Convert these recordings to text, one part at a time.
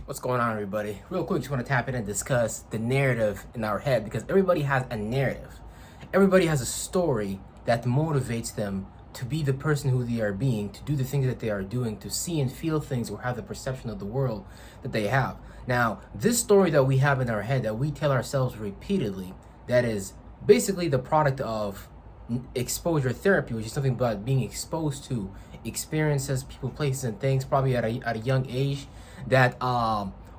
What's going on, everybody? Real quick, just want to tap in and discuss the narrative in our head because everybody has a narrative. Everybody has a story that motivates them to be the person who they are being, to do the things that they are doing, to see and feel things or have the perception of the world that they have. Now, this story that we have in our head that we tell ourselves repeatedly, that is basically the product of exposure therapy, which is something about being exposed to experiences, people, places, and things, probably at a young age, that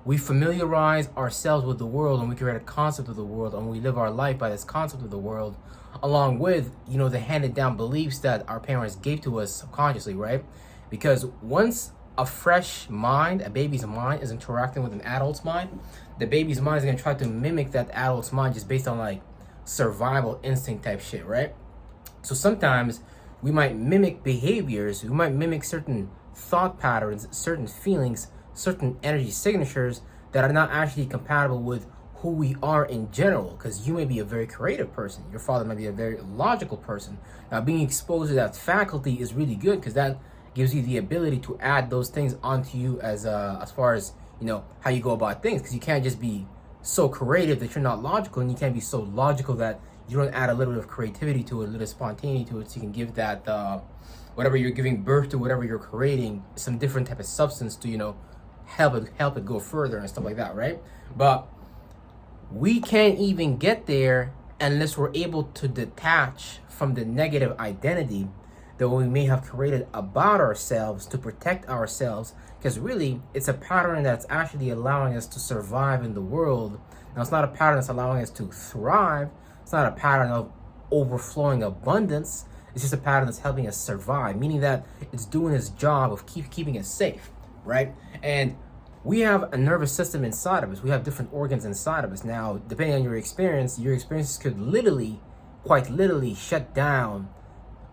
we familiarize ourselves with the world and we create a concept of the world and we live our life by this concept of the world, along with the handed down beliefs that our parents gave to us subconsciously, right? Because once a fresh mind, a baby's mind, is interacting with an adult's mind, the baby's mind is going to try to mimic that adult's mind just based on like survival instinct type shit, right? So sometimes we might mimic behaviors, we might mimic certain thought patterns, certain feelings, certain energy signatures that are not actually compatible with who we are in general. Because you may be a very creative person, your father might be a very logical person. Now, being exposed to that faculty is really good because that gives you the ability to add those things onto you as far as how you go about things. Because you can't just be so creative that you're not logical, and you can't be so logical that you don't add a little bit of creativity to it, a little spontaneity to it, so you can give that whatever you're giving birth to, whatever you're creating, some different type of substance to help it go further and stuff like that, right? But we can't even get there unless we're able to detach from the negative identity that we may have created about ourselves to protect ourselves, because really it's a pattern that's actually allowing us to survive in the world. Now, it's not a pattern that's allowing us to thrive. It's not a pattern of overflowing abundance. It's just a pattern that's helping us survive, meaning that it's doing its job of keeping us safe, right? And we have a nervous system inside of us. We have different organs inside of us. Now, depending on your experiences could quite literally shut down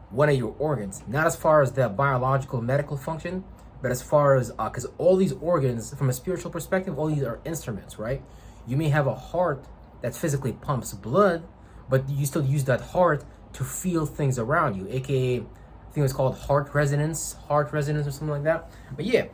one of your organs. Not as far as the biological medical function, but as far as, because all these organs, from a spiritual perspective, all these are instruments, right? You may have a heart that physically pumps blood, but you still use that heart to feel things around you, aka, I think it's called heart resonance or something like that. But yeah,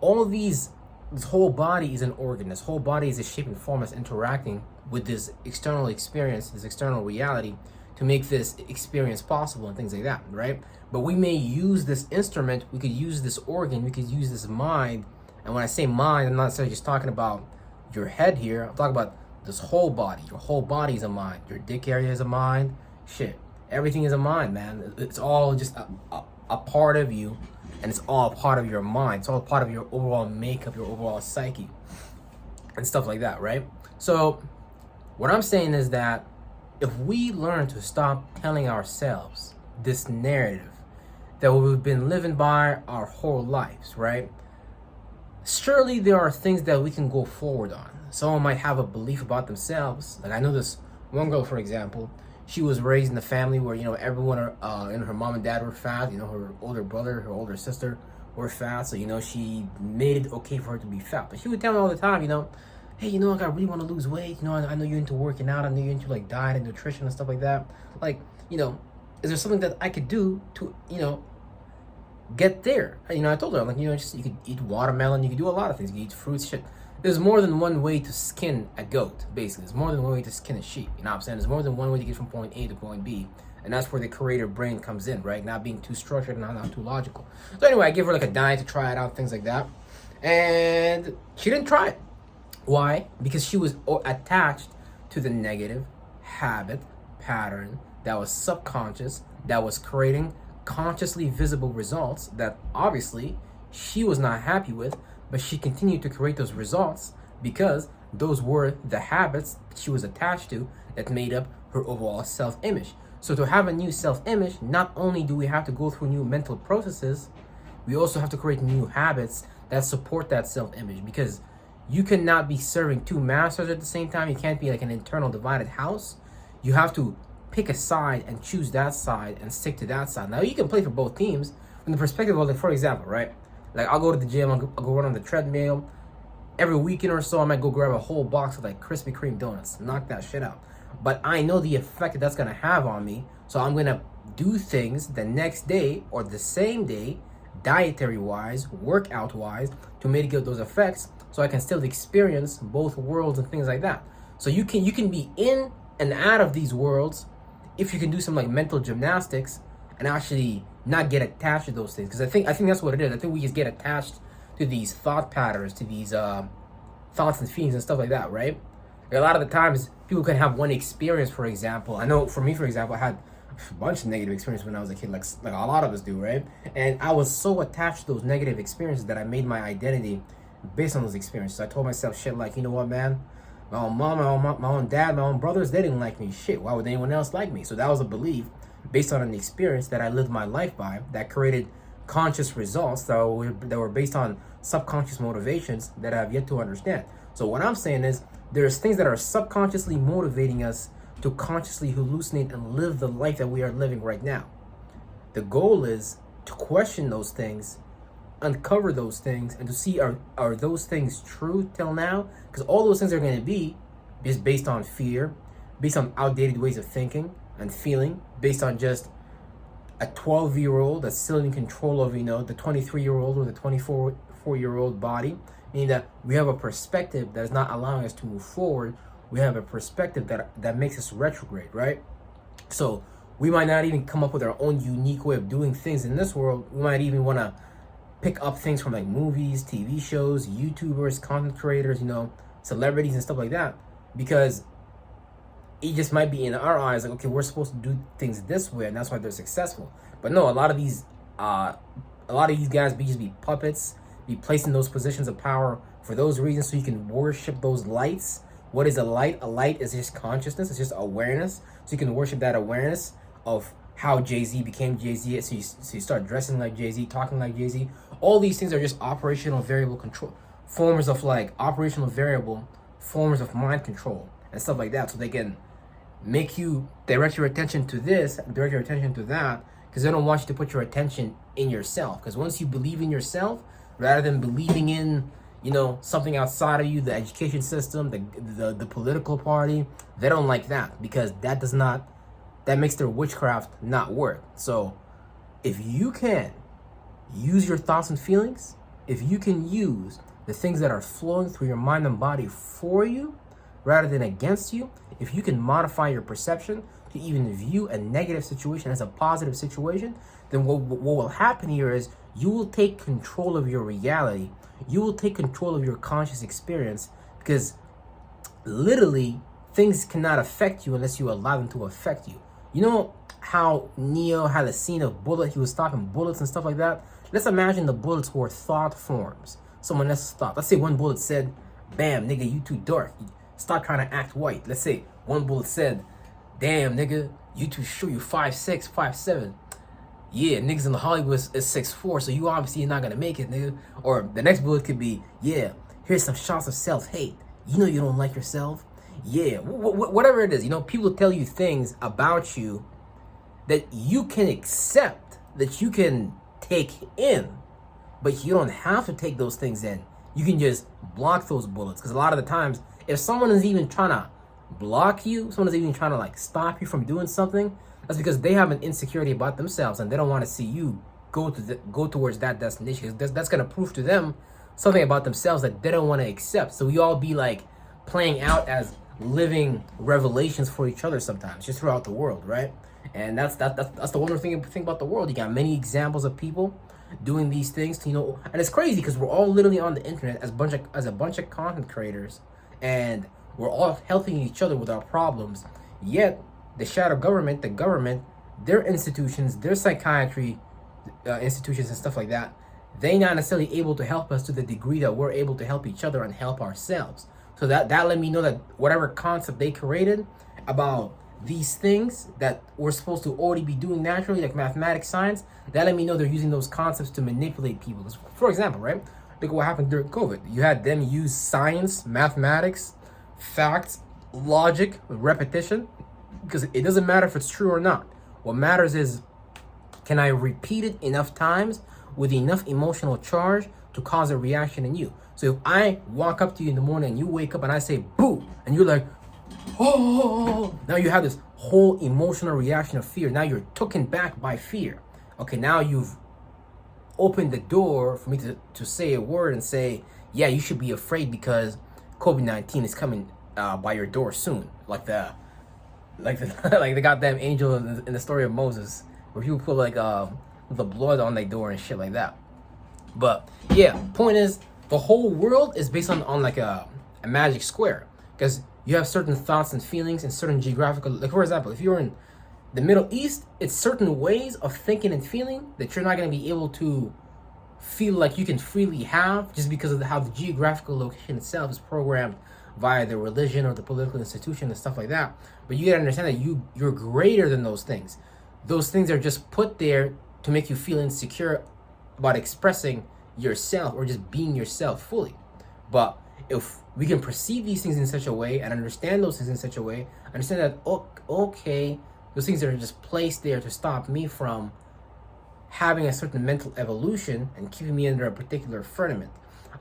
this whole body is an organ. This whole body is a shape and form that's interacting with this external experience, this external reality, to make this experience possible and things like that, right? But we may use this instrument, we could use this organ, we could use this mind. And when I say mind, I'm not necessarily just talking about your head here. I'm talking about this whole body. Your whole body is a mind. Your dick area is a mind. Shit, everything is a mind, man. It's all just a part of you, and it's all part of your mind. It's all part of your overall makeup, your overall psyche, and stuff like that, right? So what I'm saying is that if we learn to stop telling ourselves this narrative that we've been living by our whole lives, right? Surely there are things that we can go forward on. Someone might have a belief about themselves. Like, I know this one girl, for example, she was raised in a family where, everyone and her mom and dad were fat. Her older brother, her older sister were fat. So, she made it okay for her to be fat. But she would tell me all the time, hey, like, I really want to lose weight. I know you're into working out. I know you're into like diet and nutrition and stuff like that. Like, is there something that I could do to, get there? I told her, like, just you could eat watermelon. You could do a lot of things. You could eat fruits, shit. There's more than one way to skin a goat, basically. There's more than one way to skin a sheep. You know what I'm saying? There's more than one way to get from point A to point B. And that's where the creator brain comes in, right? Not being too structured and not too logical. So anyway, I gave her like a diet to try it out, things like that. And she didn't try it. Why? Because she was attached to the negative habit pattern that was subconscious, that was creating consciously visible results that obviously she was not happy with, but she continued to create those results because those were the habits she was attached to that made up her overall self-image. So to have a new self-image, not only do we have to go through new mental processes, we also have to create new habits that support that self-image, because you cannot be serving two masters at the same time. You can't be like an internal divided house. You have to pick a side and choose that side and stick to that side. Now, you can play for both teams from the perspective of, like, for example, right? Like, I'll go to the gym, I'll go run on the treadmill. Every weekend or so, I might go grab a whole box of like Krispy Kreme donuts, knock that shit out. But I know the effect that that's gonna have on me, so I'm gonna do things the next day or the same day, dietary wise, workout wise, to mitigate those effects so I can still experience both worlds and things like that. So you can be in and out of these worlds if you can do some like mental gymnastics and actually not get attached to those things. Because I think that's what it is. I think we just get attached to these thought patterns, to these thoughts and feelings and stuff like that, right? Like a lot of the times people can have one experience, for example. I know for me, for example, I had a bunch of negative experiences when I was a kid, like a lot of us do, right? And I was so attached to those negative experiences that I made my identity based on those experiences. I told myself shit like, you know what, man? My own mom, my own dad, my own brothers, they didn't like me. Shit, why would anyone else like me? So that was a belief based on an experience that I lived my life by that created conscious results that were based on subconscious motivations that I have yet to understand. So what I'm saying is there's things that are subconsciously motivating us to consciously hallucinate and live the life that we are living right now. The goal is to question those things, uncover those things, and to see are those things true till now? Because all those things are going to be is based on fear, based on outdated ways of thinking and feeling, based on just a 12-year-old that's still in control of, the 23-year-old or the 24-year-old body, meaning that we have a perspective that is not allowing us to move forward. We have a perspective that makes us retrograde, right? So we might not even come up with our own unique way of doing things in this world. We might even want to pick up things from like movies, TV shows, YouTubers, content creators, celebrities and stuff like that, because it just might be in our eyes like, okay, we're supposed to do things this way, and that's why they're successful. But no, a lot of these guys just be puppets, be placed in those positions of power for those reasons, so you can worship those lights. What is a light? A light is just consciousness. It's just awareness. So you can worship that awareness of how Jay-Z became Jay-Z. So you start dressing like Jay-Z, talking like Jay-Z. All these things are just operational variable control, forms of like operational variable, forms of mind control and stuff like that. So they can make you direct your attention to this, direct your attention to that, because they don't want you to put your attention in yourself. Because once you believe in yourself, rather than believing in something outside of you, the education system, the political party, they don't like that, because that makes their witchcraft not work. So if you can use your thoughts and feelings, if you can use the things that are flowing through your mind and body for you rather than against you, if you can modify your perception to even view a negative situation as a positive situation, then what will happen here is you will take control of your reality. You will take control of your conscious experience, because literally things cannot affect you unless you allow them to affect you. You know how Neo had a scene of bullet, he was talking bullets and stuff like that? Let's imagine the bullets were thought forms. Someone else's thought. Let's say one bullet said, bam, nigga, you too dark. Stop trying to act white. Let's say one bullet said, damn, nigga, you too short. You 5'6", 5'7". Yeah, niggas in the Hollywood is 6'4", so you obviously not gonna make it, nigga. Or the next bullet could be, yeah, here's some shots of self-hate. You don't like yourself. Yeah, whatever it is. People tell you things about you that you can accept, that you can take in, but you don't have to take those things in. You can just block those bullets. Because a lot of the times, if someone is even trying to block you, someone is even trying to like stop you from doing something, that's because they have an insecurity about themselves and they don't want to see you go towards that destination. That's going to prove to them something about themselves that they don't want to accept. So we all be like playing out as living revelations for each other sometimes, just throughout the world, right? And that's the wonderful thing about the world. You got many examples of people doing these things, and it's crazy because we're all literally on the internet as a bunch of content creators, and we're all helping each other with our problems. Yet the shadow government, their institutions, their psychiatry institutions and stuff like that, they not necessarily able to help us to the degree that we're able to help each other and help ourselves. So that let me know that whatever concept they created about these things that we're supposed to already be doing naturally, like mathematics, science, that let me know they're using those concepts to manipulate people. For example, right? Look at what happened during COVID. You had them use science, mathematics, facts, logic, repetition, because it doesn't matter if it's true or not. What matters is, can I repeat it enough times with enough emotional charge to cause a reaction in you? So if I walk up to you in the morning and you wake up and I say boo, and you're like, oh, now you have this whole emotional reaction of fear. Now you're taken back by fear. Okay, now you've opened the door for me to say a word and say, yeah, you should be afraid because COVID-19 is coming by your door soon, like the like the goddamn angel in the story of Moses, where people put like the blood on their door and shit like that. But yeah, point is, the whole world is based on like a magic square, because you have certain thoughts and feelings in certain geographical, like for example, if you're in the Middle East, it's certain ways of thinking and feeling that you're not going to be able to feel like you can freely have, just because of how the geographical location itself is programmed via the religion or the political institution and stuff like that. But you gotta understand that you're greater than those things. Those things are just put there to make you feel insecure about expressing yourself or just being yourself fully. But if we can perceive these things in such a way and understand those things in such a way, understand that, okay, those things are just placed there to stop me from having a certain mental evolution and keeping me under a particular firmament.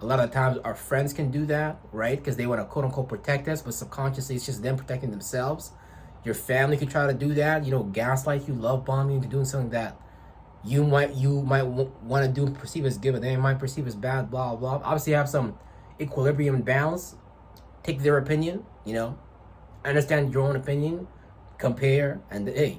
A lot of times our friends can do that, right? Because they want to quote unquote protect us, but subconsciously it's just them protecting themselves. Your family could try to do that, gaslight you, love bomb you into doing something that you might want to do and perceive as good, but they might perceive as bad, blah, blah. Obviously have some equilibrium and balance. Take their opinion, understand your own opinion, compare, and hey,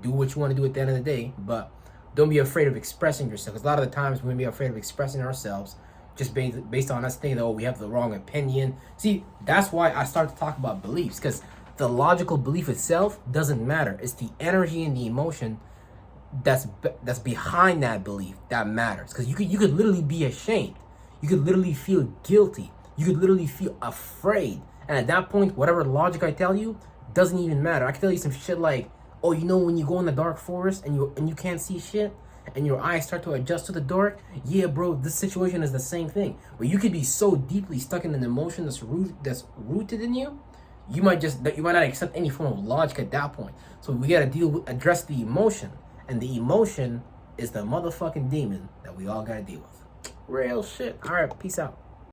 do what you want to do at the end of the day, but don't be afraid of expressing yourself. Because a lot of the times we be afraid of expressing ourselves just based on us thinking that, we have the wrong opinion. See, that's why I start to talk about beliefs, because the logical belief itself doesn't matter. It's the energy and the emotion that's behind that belief that matters. Because you could literally be ashamed. You could literally feel guilty. You could literally feel afraid. And at that point, whatever logic I tell you doesn't even matter. I can tell you some shit like, oh, when you go in the dark forest and you can't see shit, and your eyes start to adjust to the dark, yeah, bro, this situation is the same thing. Where you could be so deeply stuck in an emotion that's rooted in you, you might not accept any form of logic at that point. So we gotta address the emotion, and the emotion is the motherfucking demon that we all gotta deal with. Real shit. All right, peace out.